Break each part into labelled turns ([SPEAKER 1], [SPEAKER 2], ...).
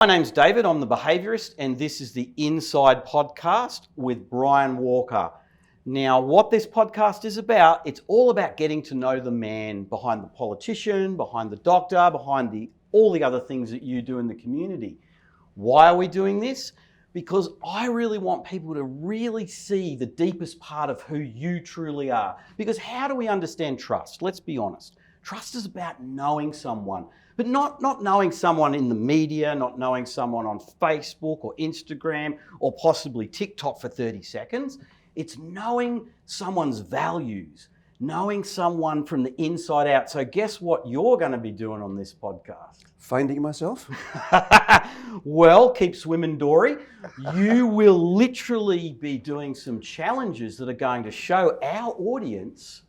[SPEAKER 1] My name's David, I'm the Behaviorist, and this is the Inside Podcast with Brian Walker. Now, what this podcast is about, it's all about getting to know the man behind the politician, behind the doctor, behind all the other things that you do in the community. Why are we doing this? Because I really want people to really see the deepest part of who you truly are. Because how do we understand trust? Let's be honest. Trust is about knowing someone, but not knowing someone in the media, not knowing someone on Facebook or Instagram or possibly TikTok for 30 seconds. It's knowing someone's values, knowing someone from the inside out. So guess what you're going to be doing on this podcast?
[SPEAKER 2] Finding myself?
[SPEAKER 1] Well, keep swimming, Dory. You will literally be doing some challenges that are going to show our audience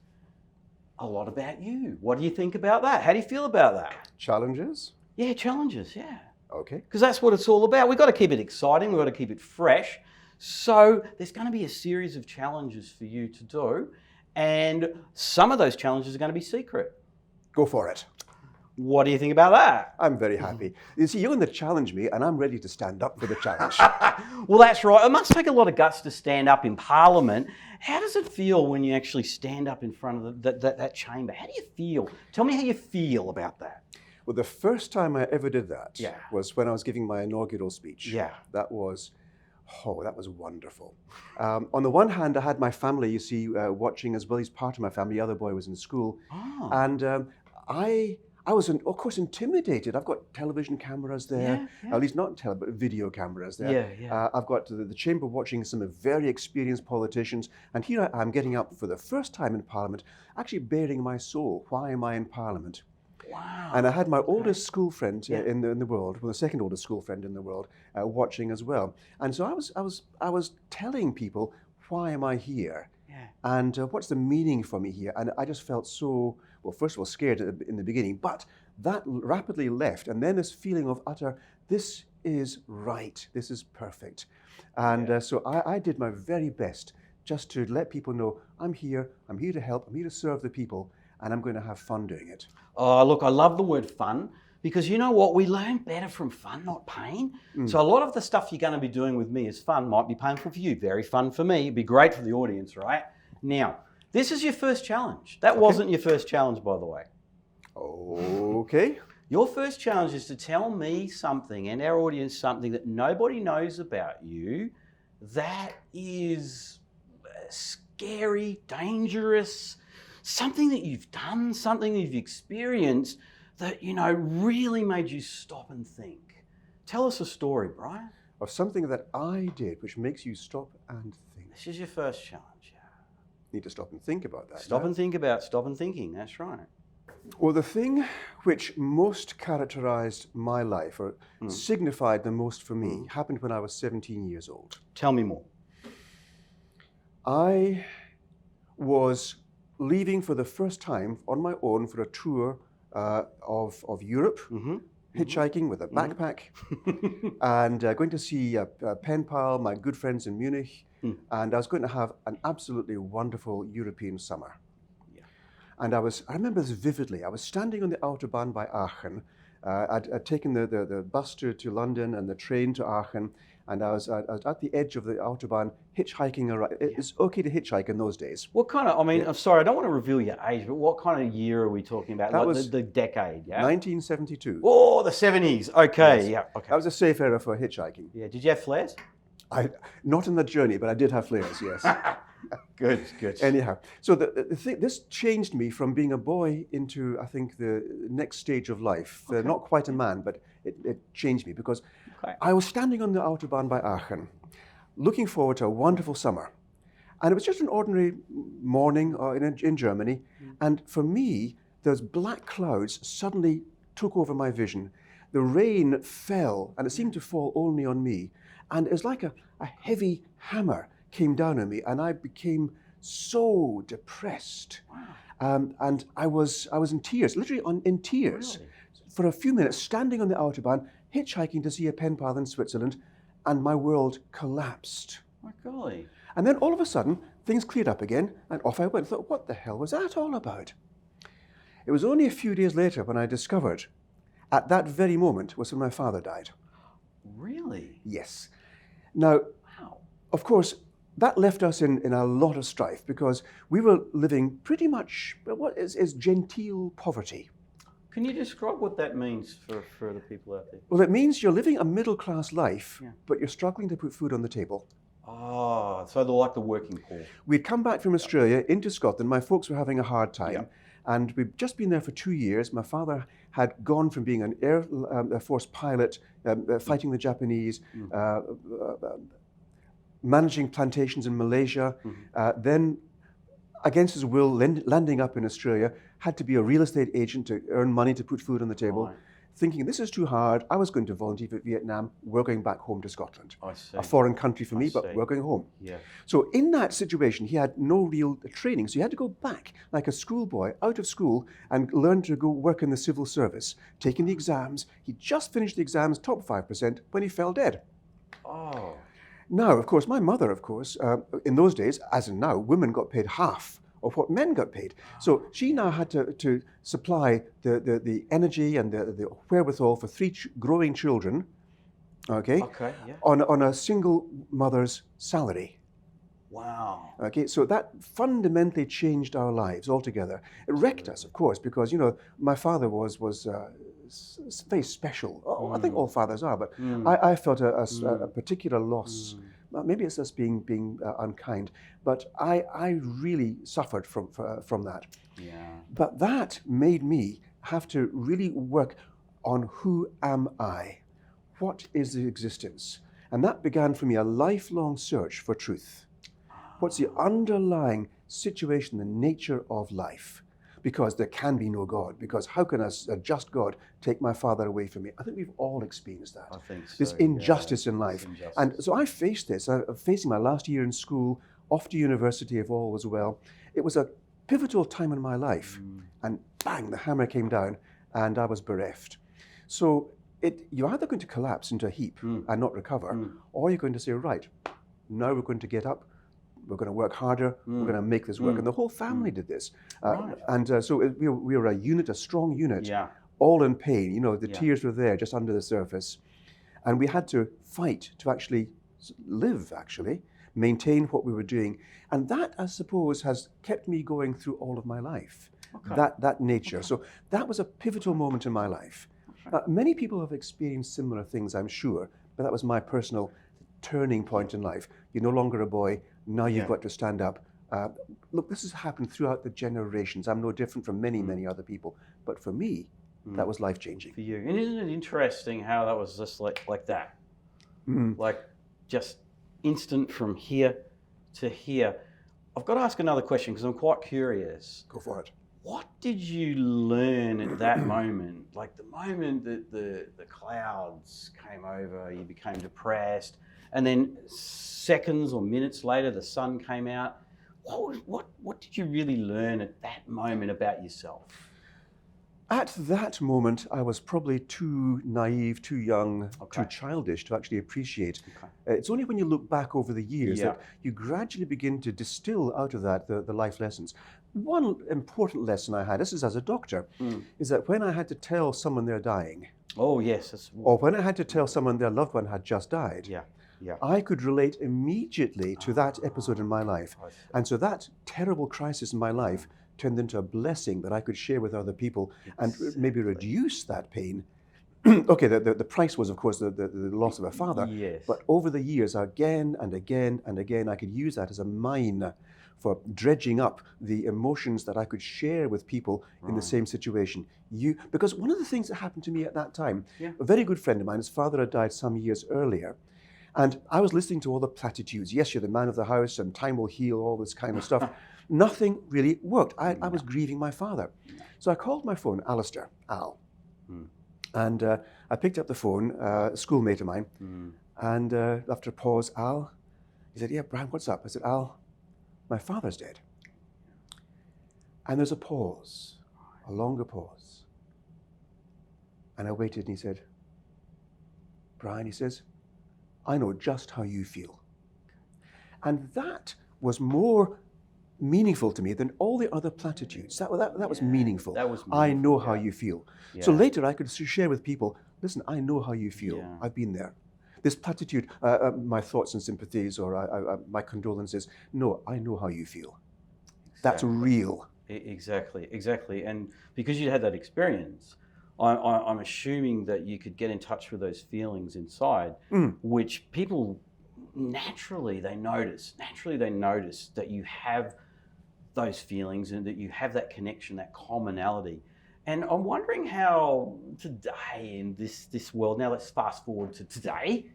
[SPEAKER 1] a lot about you. What do you think about that? How do you feel about that?
[SPEAKER 2] Challenges?
[SPEAKER 1] Yeah, challenges, yeah.
[SPEAKER 2] Okay.
[SPEAKER 1] Because that's what it's all about. We've got to keep it exciting. We've got to keep it fresh. So there's going to be a series of challenges for you to do. And some of those challenges are going to be secret.
[SPEAKER 2] Go for it.
[SPEAKER 1] What do you think about that?
[SPEAKER 2] I'm very happy. You see, you're going to challenge me, and I'm ready to stand up for the challenge.
[SPEAKER 1] Well, that's right. It must take a lot of guts to stand up in Parliament. How does it feel when you actually stand up in front of that chamber? How do you feel? Tell me how you feel about that.
[SPEAKER 2] Well, the first time I ever did that
[SPEAKER 1] Yeah.
[SPEAKER 2] was when I was giving my inaugural speech.
[SPEAKER 1] Yeah.
[SPEAKER 2] That was wonderful. On the one hand, I had my family, you see, watching as well. He's part of my family. The other boy was in school.
[SPEAKER 1] Oh.
[SPEAKER 2] And I was, of course, intimidated. I've got television cameras there,
[SPEAKER 1] Yeah.
[SPEAKER 2] at least not but video cameras there.
[SPEAKER 1] Yeah.
[SPEAKER 2] I've got the chamber watching some very experienced politicians, and here I am getting up for the first time in Parliament, actually bearing my soul. Why am I in Parliament?
[SPEAKER 1] Wow.
[SPEAKER 2] And I had my oldest school friend
[SPEAKER 1] Yeah.
[SPEAKER 2] in the world, well, the second oldest school friend in the world, watching as well. And so I was telling people, why am I here?
[SPEAKER 1] Yeah.
[SPEAKER 2] And what's the meaning for me here? And I just felt so, well, first of all, scared in the beginning, but that rapidly left. And then this feeling of this is right, this is perfect. And so I did my very best just to let people know, I'm here to help, I'm here to serve the people, and I'm going to have fun doing it.
[SPEAKER 1] Oh, look, I love the word fun because you know what? We learn better from fun, not pain. So a lot of the stuff you're going to be doing with me is fun, might be painful for you, very fun for me. It'd be great for the audience, right? Now, this is your first challenge. That wasn't your first challenge, by the way.
[SPEAKER 2] Okay.
[SPEAKER 1] Your first challenge is to tell me something and our audience something that nobody knows about you that is scary, dangerous, something that you've done, something that you've experienced that, really made you stop and think. Tell us a story, Brian.
[SPEAKER 2] Of something that I did which makes you stop and think.
[SPEAKER 1] This is your first challenge.
[SPEAKER 2] Need to stop and think about that.
[SPEAKER 1] Stop and think about stop and thinking. That's right.
[SPEAKER 2] Well, the thing which most characterized my life, or signified the most for me, happened when I was 17 years old.
[SPEAKER 1] Tell me more.
[SPEAKER 2] I was leaving for the first time on my own for a tour of Europe, hitchhiking with a backpack, and going to see a pen pal, my good friends in Munich, and I was going to have an absolutely wonderful European summer.
[SPEAKER 1] Yeah.
[SPEAKER 2] And I remember this vividly. I was standing on the Autobahn by Aachen. I'd taken the bus to London and the train to Aachen, and I was at the edge of the Autobahn hitchhiking around. It's okay to hitchhike in those days.
[SPEAKER 1] What kind of, I'm sorry, I don't want to reveal your age, but what kind of year are we talking about?
[SPEAKER 2] That
[SPEAKER 1] like
[SPEAKER 2] was
[SPEAKER 1] the decade, yeah?
[SPEAKER 2] 1972.
[SPEAKER 1] Oh, the 70s. Okay,
[SPEAKER 2] Yes.
[SPEAKER 1] yeah. Okay.
[SPEAKER 2] That was a safe era for hitchhiking.
[SPEAKER 1] Yeah, did you have flares?
[SPEAKER 2] Not in the journey, but I did have flares, yes.
[SPEAKER 1] Good.
[SPEAKER 2] Anyhow, so this changed me from being a boy into, I think, the next stage of life.
[SPEAKER 1] Okay.
[SPEAKER 2] Not quite a man, but it changed me because I was standing on the Autobahn by Aachen, looking forward to a wonderful summer. And it was just an ordinary morning in Germany. And for me, those black clouds suddenly took over my vision. The rain fell, and it seemed to fall only on me. And it was like a heavy hammer came down on me, and I became so depressed.
[SPEAKER 1] Wow.
[SPEAKER 2] And I was in tears, literally in tears,
[SPEAKER 1] Really?
[SPEAKER 2] for a few minutes, standing on the Autobahn, hitchhiking to see a pen pal in Switzerland, and my world collapsed.
[SPEAKER 1] My golly.
[SPEAKER 2] And then all of a sudden, things cleared up again, and off I went. I thought, what the hell was that all about? It was only a few days later when I discovered, at that very moment, was when my father died.
[SPEAKER 1] Really?
[SPEAKER 2] Yes. Now,
[SPEAKER 1] Wow.
[SPEAKER 2] of course, that left us in a lot of strife because we were living pretty much what is genteel poverty.
[SPEAKER 1] Can you describe what that means for the people out there?
[SPEAKER 2] Well, it means you're living a middle-class life,
[SPEAKER 1] Yeah.
[SPEAKER 2] but you're struggling to put food on the table.
[SPEAKER 1] Oh, so they're like the working poor.
[SPEAKER 2] We'd come back from Australia into Scotland. My folks were having a hard time.
[SPEAKER 1] Yeah.
[SPEAKER 2] And we'd just been there for 2 years. My father had gone from being an Air Force pilot, fighting the Japanese, managing plantations in Malaysia, then, against his will, landing up in Australia, had to be a real estate agent to earn money to put food on the table.
[SPEAKER 1] Right.
[SPEAKER 2] Thinking, this is too hard. I was going to volunteer for Vietnam. We're going back home to Scotland.
[SPEAKER 1] I see.
[SPEAKER 2] A foreign country for
[SPEAKER 1] I
[SPEAKER 2] me,
[SPEAKER 1] see.
[SPEAKER 2] but we're going home.
[SPEAKER 1] Yeah.
[SPEAKER 2] So in that situation, he had no real training. So he had to go back like a schoolboy out of school and learn to go work in the civil service, taking the exams. He just finished the exams, top 5%, when he fell dead.
[SPEAKER 1] Oh.
[SPEAKER 2] Now, of course, my mother, of course, in those days, as in now, women got paid half of what men got paid. So she now had to supply the energy and the wherewithal for 3 growing children, okay,
[SPEAKER 1] Yeah.
[SPEAKER 2] on a single mother's salary.
[SPEAKER 1] Wow.
[SPEAKER 2] Okay, so that fundamentally changed our lives altogether. It wrecked us, of course, because, my father was very special. I think all fathers are, but I felt a particular loss. Maybe it's just being unkind, but I really suffered from that.
[SPEAKER 1] Yeah.
[SPEAKER 2] But that made me have to really work on who am I? What is the existence? And that began for me a lifelong search for truth. What's the underlying situation, the nature of life? Because there can be no God. Because how can a just God take my father away from me? I think we've all experienced that.
[SPEAKER 1] I think so.
[SPEAKER 2] This injustice in life.
[SPEAKER 1] Injustice.
[SPEAKER 2] And so I faced this. I'm facing my last year in school, off to university if all was well. It was a pivotal time in my life. And bang, the hammer came down and I was bereft. So you're either going to collapse into a heap and not recover, or you're going to say, right, now we're going to get up. We're going to work harder. We're going to make this work. And the whole family did this.
[SPEAKER 1] Right.
[SPEAKER 2] And so we were a unit, a strong unit,
[SPEAKER 1] Yeah.
[SPEAKER 2] all in pain. The tears were there just under the surface. And we had to fight to actually live, maintain what we were doing. And that, I suppose, has kept me going through all of my life, that nature. So that was a pivotal moment in my life. Many people have experienced similar things, I'm sure, but that was my personal turning point in life. You're no longer a boy. Now you've got to stand up. Look, this has happened throughout the generations. I'm no different from many, many other people. But for me, that was life-changing.
[SPEAKER 1] For you. And isn't it interesting how that was just like that? Like just instant from here to here. I've got to ask another question because I'm quite curious.
[SPEAKER 2] Go for it.
[SPEAKER 1] What did you learn at that moment? Like the moment that the clouds came over, you became depressed, and then seconds or minutes later, the sun came out. What did you really learn at that moment about yourself?
[SPEAKER 2] At that moment, I was probably too naive, too young, too childish to actually appreciate. It's only when you look back over the years that you gradually begin to distill out of that the life lessons. One important lesson I had, this is as a doctor, is that when I had to tell someone they're dying, or when I had to tell someone their loved one had just died, I could relate immediately to that episode in my life. And so that terrible crisis in my life turned into a blessing that I could share with other people and maybe reduce that pain. Okay, the price was, of course, the loss of a father.
[SPEAKER 1] Yes.
[SPEAKER 2] But over the years, again and again and again, I could use that as a mine for dredging up the emotions that I could share with people in the same situation. Because one of the things that happened to me at that time, a very good friend of mine, his father had died some years earlier, and I was listening to all the platitudes. Yes, you're the man of the house, and time will heal, all this kind of stuff. Nothing really worked. I was grieving my father. So I called my phone, Alistair, Al. And I picked up the phone, a schoolmate of mine, and after a pause, Al, he said, yeah, Brian, what's up? I said, Al, my father's dead. And there's a pause, a longer pause. And I waited, and he said, Brian, he says, I know just how you feel. And that was more meaningful to me than all the other platitudes. That was meaningful.
[SPEAKER 1] That was
[SPEAKER 2] I know
[SPEAKER 1] meaningful,
[SPEAKER 2] how you feel. So later I could share with people, listen, I know how you feel. I've been there. This platitude, my thoughts and sympathies or my condolences. No, I know how you feel. That's real.
[SPEAKER 1] Exactly. And because you had that experience, I'm assuming that you could get in touch with those feelings inside, which people naturally they notice that you have those feelings and that you have that connection, that commonality. And I'm wondering how today in this world, now let's fast forward to today,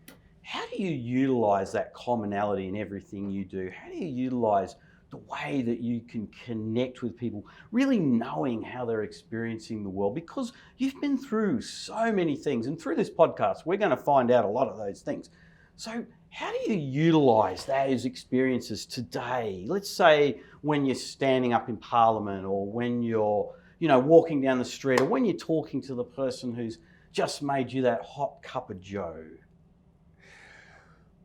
[SPEAKER 1] how do you utilize that commonality in everything you do? How do you utilize the way that you can connect with people, really knowing how they're experiencing the world? Because you've been through so many things, and through this podcast, we're going to find out a lot of those things. So how do you utilize those experiences today? Let's say when you're standing up in Parliament, or when you're, walking down the street, or when you're talking to the person who's just made you that hot cup of joe.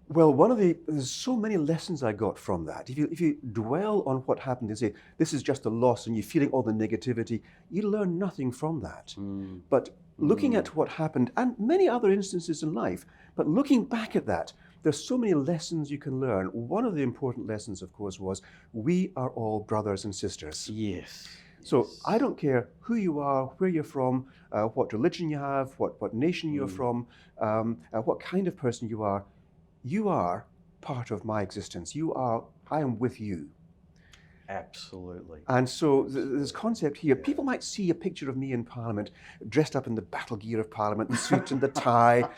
[SPEAKER 2] Well, there's so many lessons I got from that. If you dwell on what happened and say, this is just a loss, and you're feeling all the negativity, you learn nothing from that. But looking at what happened, and many other instances in life, but looking back at that, there's so many lessons you can learn. One of the important lessons, of course, was we are all brothers and sisters.
[SPEAKER 1] Yes.
[SPEAKER 2] So I don't care who you are, where you're from, what religion you have, what nation you're from, what kind of person you are. You are part of my existence. I am with you.
[SPEAKER 1] Absolutely.
[SPEAKER 2] And so this concept here, people might see a picture of me in Parliament, dressed up in the battle gear of Parliament, the suit and the tie,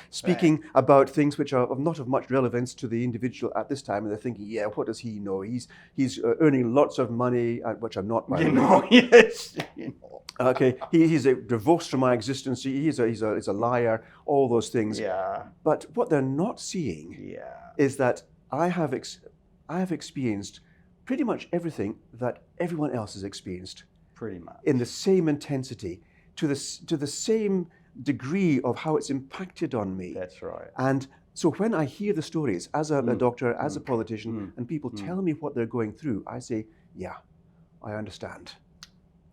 [SPEAKER 2] speaking about things which are not of much relevance to the individual at this time. And they're thinking, yeah, what does he know? He's earning lots of money, which I'm not, by the way.
[SPEAKER 1] Yes.
[SPEAKER 2] Okay, he's divorced from my existence. He's a liar. All those things.
[SPEAKER 1] Yeah.
[SPEAKER 2] But what they're not seeing is that I have experienced pretty much everything that everyone else has experienced.
[SPEAKER 1] Pretty much.
[SPEAKER 2] In the same intensity, to the same degree of how it's impacted on me.
[SPEAKER 1] That's right.
[SPEAKER 2] And so when I hear the stories as a doctor, as a politician, and people tell me what they're going through, I say, yeah, I understand.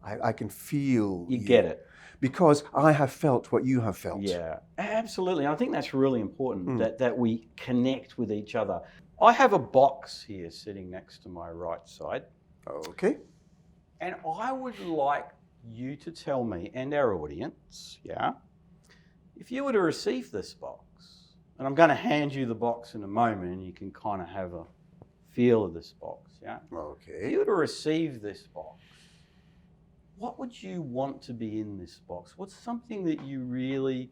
[SPEAKER 2] I can feel
[SPEAKER 1] you get it.
[SPEAKER 2] Because I have felt what you have felt.
[SPEAKER 1] Yeah, absolutely. I think that's really important, that we connect with each other. I have a box here sitting next to my right side.
[SPEAKER 2] Okay.
[SPEAKER 1] And I would like you to tell me, and our audience, if you were to receive this box, and I'm going to hand you the box in a moment, and you can kind of have a feel of this box,
[SPEAKER 2] Okay.
[SPEAKER 1] If you were to receive this box, what would you want to be in this box? What's something that you really,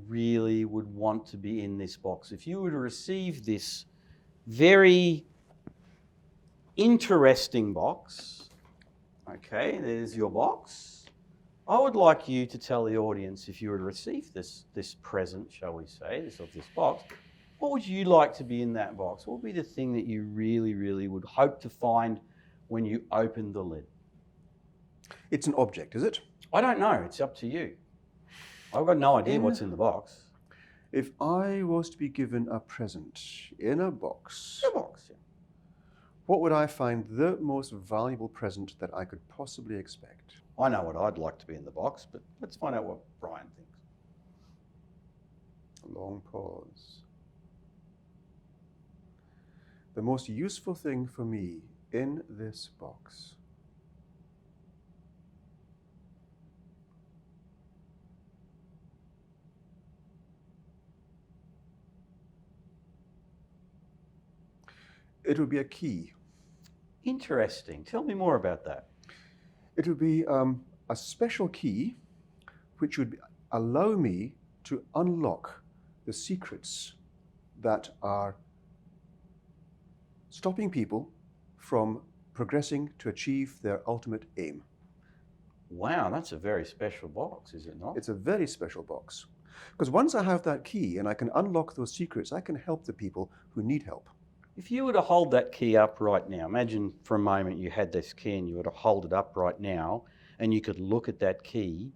[SPEAKER 1] really would want to be in this box? If you were to receive this very interesting box, okay, there's your box. I would like you to tell the audience, if you were to receive this present, shall we say, this box, what would you like to be in that box? What would be the thing that you really, really would hope to find when you open the lid?
[SPEAKER 2] It's an object, is it?
[SPEAKER 1] I don't know. It's up to you. I've got no idea what's in the box.
[SPEAKER 2] If I was to be given a present in a box, what would I find the most valuable present that I could possibly expect?
[SPEAKER 1] I know what I'd like to be in the box, but let's find out what Brian thinks.
[SPEAKER 2] A long pause. The most useful thing for me in this box . It would be a key.
[SPEAKER 1] Interesting. Tell me more about that.
[SPEAKER 2] It would be a special key which would allow me to unlock the secrets that are stopping people from progressing to achieve their ultimate aim.
[SPEAKER 1] Wow, that's a very special box, is it not?
[SPEAKER 2] It's a very special box. Because once I have that key and I can unlock those secrets, I can help the people who need help.
[SPEAKER 1] If you were to hold that key up right now, imagine for a moment you had this key and you were to hold it up right now and you could look at that key,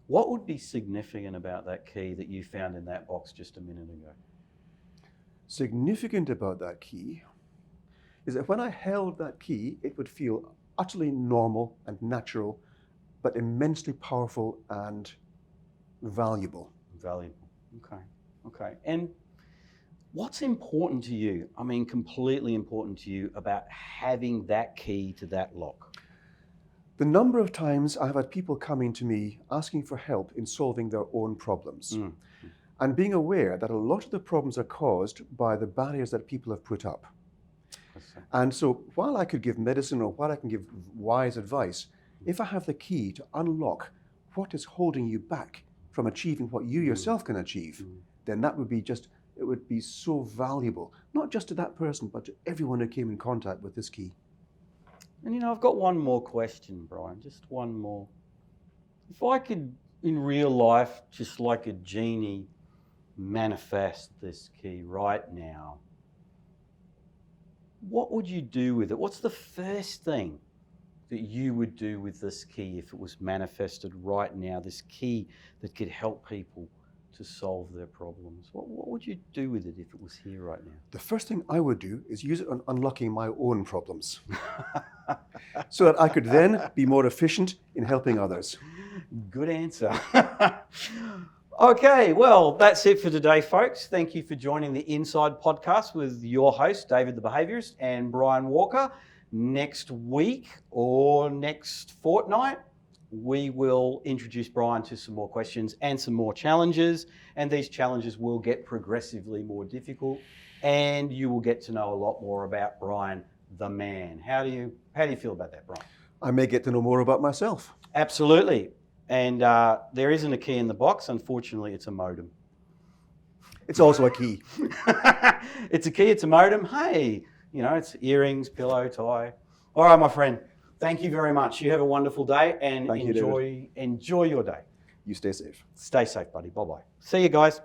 [SPEAKER 1] what would be significant about that key that you found in that box just a minute ago?
[SPEAKER 2] Significant about that key is that when I held that key, it would feel utterly normal and natural, but immensely powerful and valuable.
[SPEAKER 1] Valuable. Okay. Okay. And what's important to you? I mean, completely important to you about having that key to that lock?
[SPEAKER 2] The number of times I've had people coming to me asking for help in solving their own problems, and being aware that a lot of the problems are caused by the barriers that people have put up. And so while I could give medicine or while I can give wise advice, if I have the key to unlock what is holding you back from achieving what you yourself can achieve, then that would be it would be so valuable, not just to that person, but to everyone who came in contact with this key.
[SPEAKER 1] And I've got one more question, Brian, just one more. If I could, in real life, just like a genie, manifest this key right now, what would you do with it? What's the first thing that you would do with this key if it was manifested right now, this key that could help people to solve their problems? What would you do with it if it was here right now?
[SPEAKER 2] The first thing I would do is use it on unlocking my own problems so that I could then be more efficient in helping others.
[SPEAKER 1] Good answer. Okay, well, that's it for today, folks. Thank you for joining the Inside Podcast with your host, David the Behaviorist, and Brian Walker. Next week or next fortnight, we will introduce Brian to some more questions and some more challenges, and these challenges will get progressively more difficult, and you will get to know a lot more about Brian the man. How do you feel about that, Brian?
[SPEAKER 2] I may get to know more about myself.
[SPEAKER 1] Absolutely. And there isn't a key in the box. Unfortunately, it's a modem.
[SPEAKER 2] It's also a key.
[SPEAKER 1] It's a key, it's a modem. Hey, it's earrings, pillow, tie. All right, my friend. Thank you very much. You have a wonderful day and enjoy your day.
[SPEAKER 2] You stay safe.
[SPEAKER 1] Stay safe, buddy. Bye-bye. See you guys.